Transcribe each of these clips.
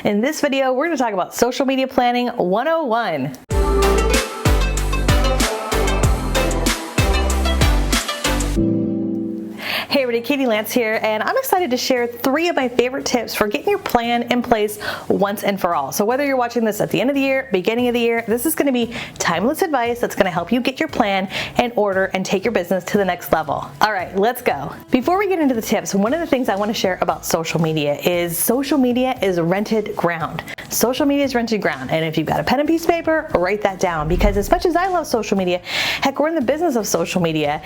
In this video, we're going to talk about social media planning 101. Hey everybody, Katie Lance here, and I'm excited to share 3 of my favorite tips for getting your plan in place once and for all. So whether you're watching this at the end of the year, beginning of the year, this is going to be timeless advice that's going to help you get your plan in order and take your business to the next level. All right, let's go. Before we get into the tips, one of the things I want to share about social media is rented ground. Social media is rented ground, and if you've got a pen and piece of paper, write that down, because as much as I love social media, heck, we're in the business of social media,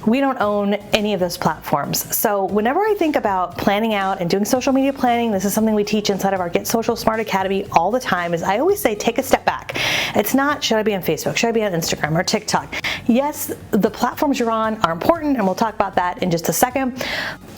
we don't own any of those platforms. So whenever I think about planning out and doing social media planning, this is something we teach inside of our Get Social Smart Academy all the time, is I always say take a step back. It's not, should I be on Facebook? Should I be on Instagram or TikTok? Yes, the platforms you're on are important, and we'll talk about that in just a second.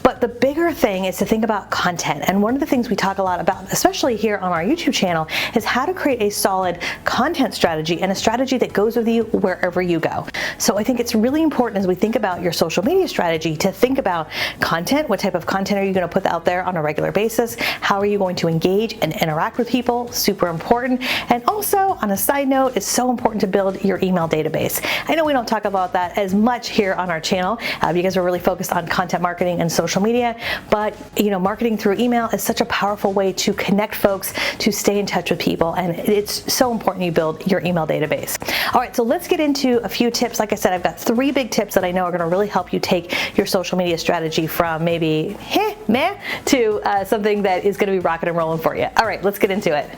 But the bigger thing is to think about content. And one of the things we talk a lot about, especially here on our YouTube channel, is how to create a solid content strategy and a strategy that goes with you wherever you go. So I think it's really important as we think about your social media strategy to think about content. What type of content are you going to put out there on a regular basis? How are you going to engage and interact with people? Super important. And also, on a side note, it's so important to build your email database. I know we don't talk about that as much here on our channel because we're really focused on content marketing and social media, but marketing through email is such a powerful way to connect folks, to stay in touch with people, and it's so important you build your email database. All right, so let's get into a few tips. Like I said, I've got 3 big tips that I know are going to really help you take your social media strategy from maybe meh to something that is going to be rocking and rolling for you. All right, let's get into it.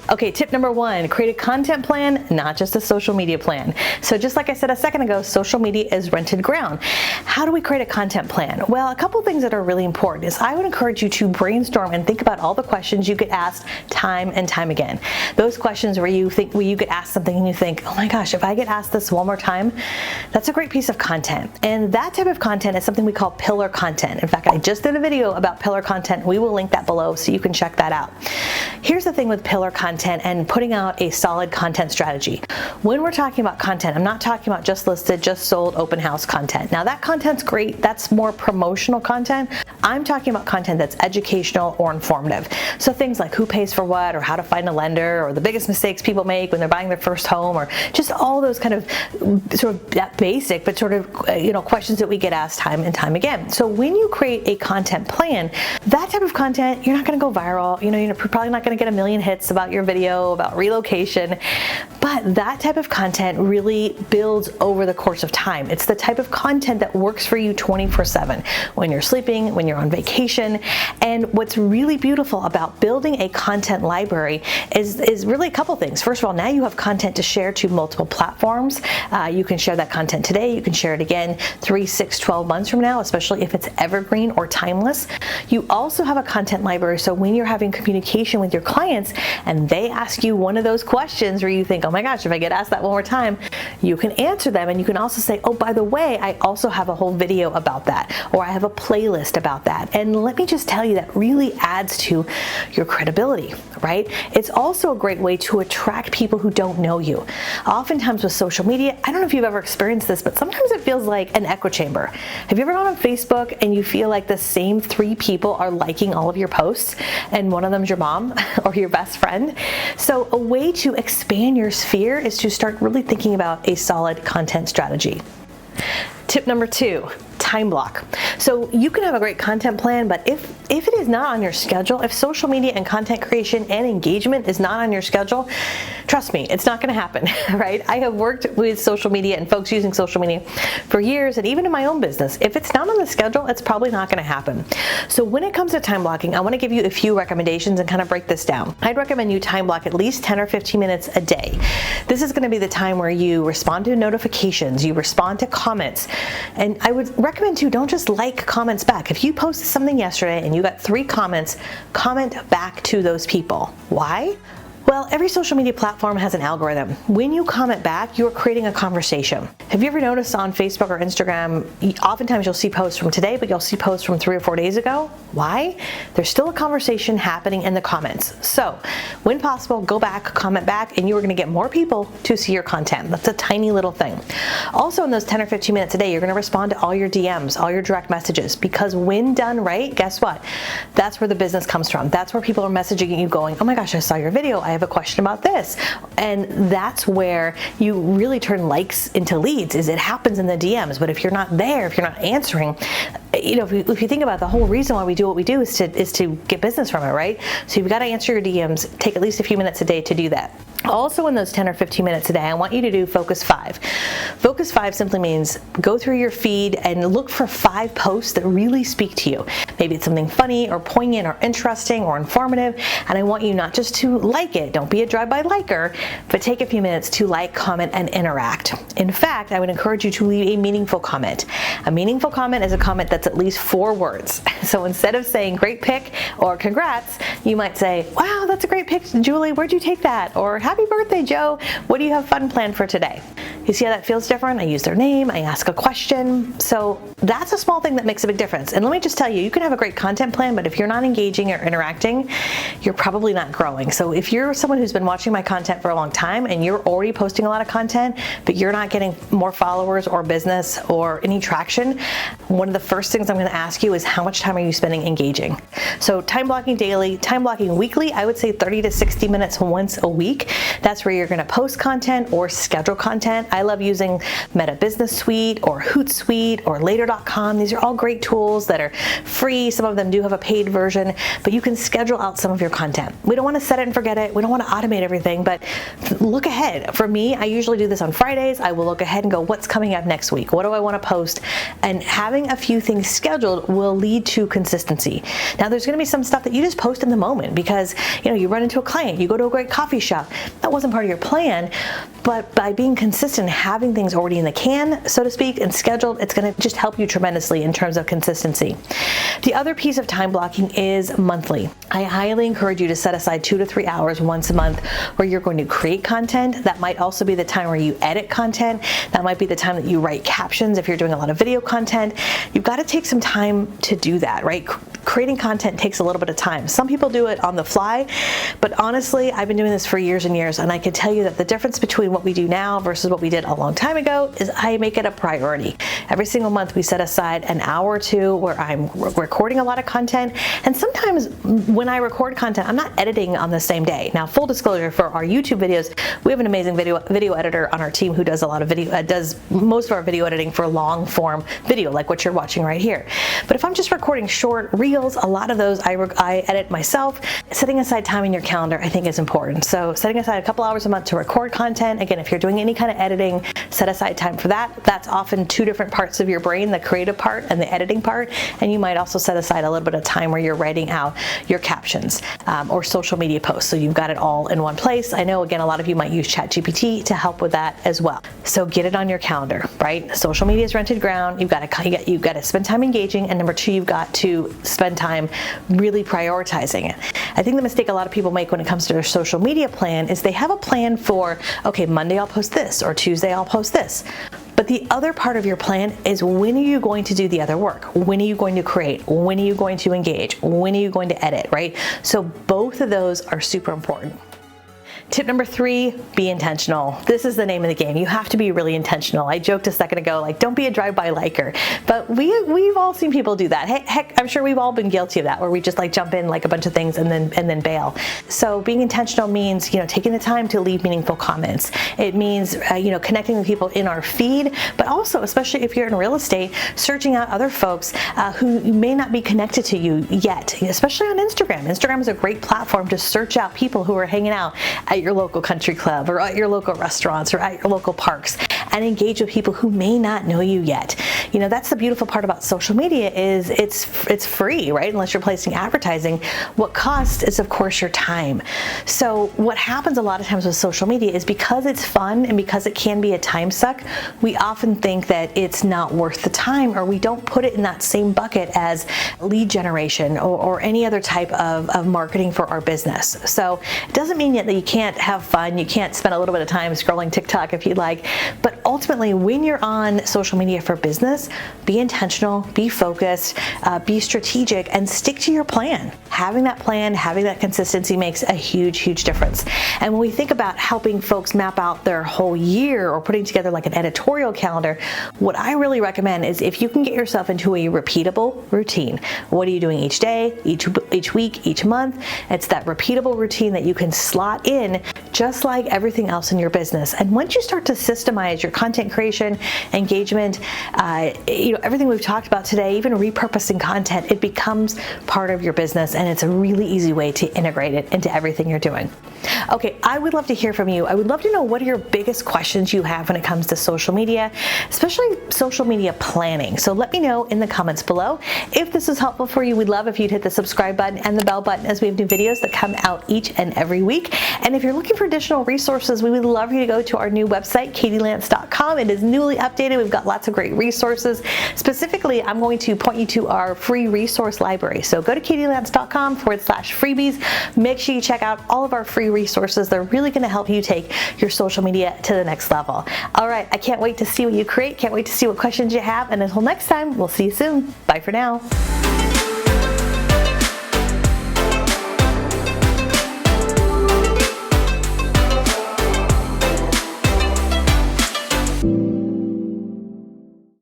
Okay, tip number 1, create a content plan, not just a social media plan. So just like I said a second ago, social media is rented ground. How do we create a content plan? Well, a couple things that are really important is I would encourage you to brainstorm and think about all the questions you get asked time and time again. Those questions where you get asked something and you think, oh my gosh, if I get asked this one more time, that's a great piece of content. And that type of content is something we call pillar content. In fact, I just did a video about pillar content. We will link that below so you can check that out. Here's the thing with pillar content and putting out a solid content strategy. When we're talking about content, I'm not talking about just listed, just sold, open house content. Now that content's great. That's more promotional content. I'm talking about content that's educational or informative. So things like who pays for what, or how to find a lender, or the biggest mistakes people make when they're buying their first home, or just all those kind of sort of that basic, but sort of questions that we get asked time and time again. So when you create a content plan, that type of content, you're not going to go viral. You're probably not going to get a million hits about your video about relocation, but that type of content really builds over the course of time. It's the type of content that works for you 24/7 when you're sleeping, when you're on vacation. And what's really beautiful about building a content library is really a couple things. First of all, now you have content to share to multiple platforms. You can share that content today. You can share it again 3, 6, 12 months from now, especially if it's evergreen or timeless. You also have a content library, so when you're having communication with your clients and they ask you one of those questions where you think, oh my gosh, if I get asked that one more time, you can answer them. And you can also say, oh, by the way, I also have a whole video about that, or I have a playlist about that. And let me just tell you, that really adds to your credibility, right? It's also a great way to attract people who don't know you. Oftentimes with social media, I don't know if you've ever experienced this, but sometimes it feels like an echo chamber. Have you ever gone on Facebook and you feel like the same 3 people are liking all of your posts, and one of them's your mom or your best friend? So a way to expand your sphere is to start really thinking about a solid content strategy. Tip number 2, time block. So you can have a great content plan, but if it is not on your schedule, if social media and content creation and engagement is not on your schedule, trust me, it's not going to happen, right? I have worked with social media and folks using social media for years, and even in my own business. If it's not on the schedule, it's probably not going to happen. So when it comes to time blocking, I want to give you a few recommendations and kind of break this down. I'd recommend you time block at least 10 or 15 minutes a day. This is going to be the time where you respond to notifications, you respond to comments, and I would recommend too, don't just like comments back. If you posted something yesterday and you got 3 comments, comment back to those people. Why? Well, every social media platform has an algorithm. When you comment back, you're creating a conversation. Have you ever noticed on Facebook or Instagram, oftentimes you'll see posts from today, but you'll see posts from 3 or 4 days ago? Why? There's still a conversation happening in the comments. So when possible, go back, comment back, and you are going to get more people to see your content. That's a tiny little thing. Also, in those 10 or 15 minutes a day, you're going to respond to all your DMs, all your direct messages, because when done right, guess what? That's where the business comes from. That's where people are messaging you going, oh my gosh, I saw your video. I have a question about this. And that's where you really turn likes into leads, is it happens in the DMs. But if you're not there, if you're not answering, if you think about the whole reason why we do what we do is to get business from it, right? So you've got to answer your DMs, take at least a few minutes a day to do that. Also, in those 10 or 15 minutes a day, I want you to do Focus 5. Focus 5 simply means go through your feed and look for 5 posts that really speak to you. Maybe it's something funny or poignant or interesting or informative, and I want you not just to like it, don't be a drive-by liker, but take a few minutes to like, comment, and interact. In fact, I would encourage you to leave a meaningful comment. A meaningful comment is a comment that's at least 4 words. So instead of saying great pic or congrats, you might say, wow, that's a great pic, Julie, where'd you take that? Or happy birthday, Joe. What do you have fun planned for today? You see how that feels different? I use their name, I ask a question. So that's a small thing that makes a big difference. And let me just tell you, you can have a great content plan, but if you're not engaging or interacting, you're probably not growing. So if you're someone who's been watching my content for a long time and you're already posting a lot of content, but you're not getting more followers or business or any traction, one of the first things I'm going to ask you is how much time are you spending engaging? So time blocking daily, time blocking weekly, I would say 30 to 60 minutes once a week. That's where you're going to post content or schedule content. I love using Meta Business Suite or Hootsuite or Later.com. These are all great tools that are free. Some of them do have a paid version, but you can schedule out some of your content. We don't want to set it and forget it. We don't want to automate everything, but look ahead. For me, I usually do this on Fridays. I will look ahead and go, what's coming up next week? What do I want to post? And having a few things scheduled will lead to consistency. Now, there's going to be some stuff that you just post in the moment because, you run into a client, you go to a great coffee shop. That wasn't part of your plan, but by being consistent, having things already in the can, so to speak, and scheduled, it's going to just help you tremendously in terms of consistency. The other piece of time blocking is monthly. I highly encourage you to set aside 2 to 3 hours once a month where you're going to create content. That might also be the time where you edit content. That might be the time that you write captions if you're doing a lot of video content. You've got to take some time to do that, right? Creating content takes a little bit of time. Some people do it on the fly, but honestly, I've been doing this for years and years, and I can tell you that the difference between what we do now versus what we did a long time ago is I make it a priority. Every single month we set aside an hour or two where I'm recording a lot of content, and sometimes when I record content, I'm not editing on the same day. Now, full disclosure, for our YouTube videos, we have an amazing video editor on our team who does a lot of does most of our video editing for long form video, like what you're watching right here. But if I'm just recording short reels, a lot of those I edit myself. Setting aside time in your calendar, I think, is important. So setting aside a couple hours a month to record content. Again, if you're doing any kind of editing, set aside time for that. That's often 2 different parts of your brain, the creative part and the editing part. And you might also set aside a little bit of time where you're writing out your captions or social media posts. So you've got it all in one place. I know, again, a lot of you might use ChatGPT to help with that as well. So get it on your calendar, right? Social media is rented ground. You've got to spend time engaging. And number 2, you've got to spend time really prioritizing it. I think the mistake a lot of people make when it comes to their social media plan is they have a plan for, okay, Monday I'll post this, or Tuesday I'll post this. But the other part of your plan is, when are you going to do the other work? When are you going to create? When are you going to engage? When are you going to edit, right? So both of those are super important. Tip number 3, be intentional. This is the name of the game. You have to be really intentional. I joked a second ago, like, don't be a drive-by liker, but we've all seen people do that. Heck, I'm sure we've all been guilty of that, where we just like jump in like a bunch of things and then bail. So being intentional means, taking the time to leave meaningful comments. It means, connecting with people in our feed, but also, especially if you're in real estate, searching out other folks who may not be connected to you yet, especially on Instagram. Instagram is a great platform to search out people who are hanging out at your local country club or at your local restaurants or at your local parks, and engage with people who may not know you yet. You know, that's the beautiful part about social media is it's free, right? Unless you're placing advertising. What costs is, of course, your time. So what happens a lot of times with social media is because it's fun and because it can be a time suck, we often think that it's not worth the time, or we don't put it in that same bucket as lead generation or any other type of marketing for our business. So it doesn't mean yet that you can't have fun, you can't spend a little bit of time scrolling TikTok if you'd like, but ultimately when you're on social media for business, be intentional, be focused, be strategic, and stick to your plan. Having that plan, having that consistency makes a huge difference. And when we think about helping folks map out their whole year or putting together like an editorial calendar, what I really recommend is if you can get yourself into a repeatable routine. What are you doing each day, each week, each month? It's that repeatable routine that you can slot in just like everything else in your business. And once you start to systemize your content creation, engagement, everything we've talked about today, even repurposing content, it becomes part of your business, and it's a really easy way to integrate it into everything you're doing. Okay, I would love to hear from you. I would love to know what are your biggest questions you have when it comes to social media, especially social media planning. So let me know in the comments below. If this is helpful for you, we'd love if you'd hit the subscribe button and the bell button as we have new videos that come out each and every week. And if you're looking for additional resources, we would love you to go to our new website, katielance.com. It is newly updated. We've got lots of great resources. Specifically, I'm going to point you to our free resource library. So go to katielance.com/freebies. Make sure you check out all of our free resources. They're really going to help you take your social media to the next level. All right, I can't wait to see what you create. Can't wait to see what questions you have. And until next time, we'll see you soon. Bye for now.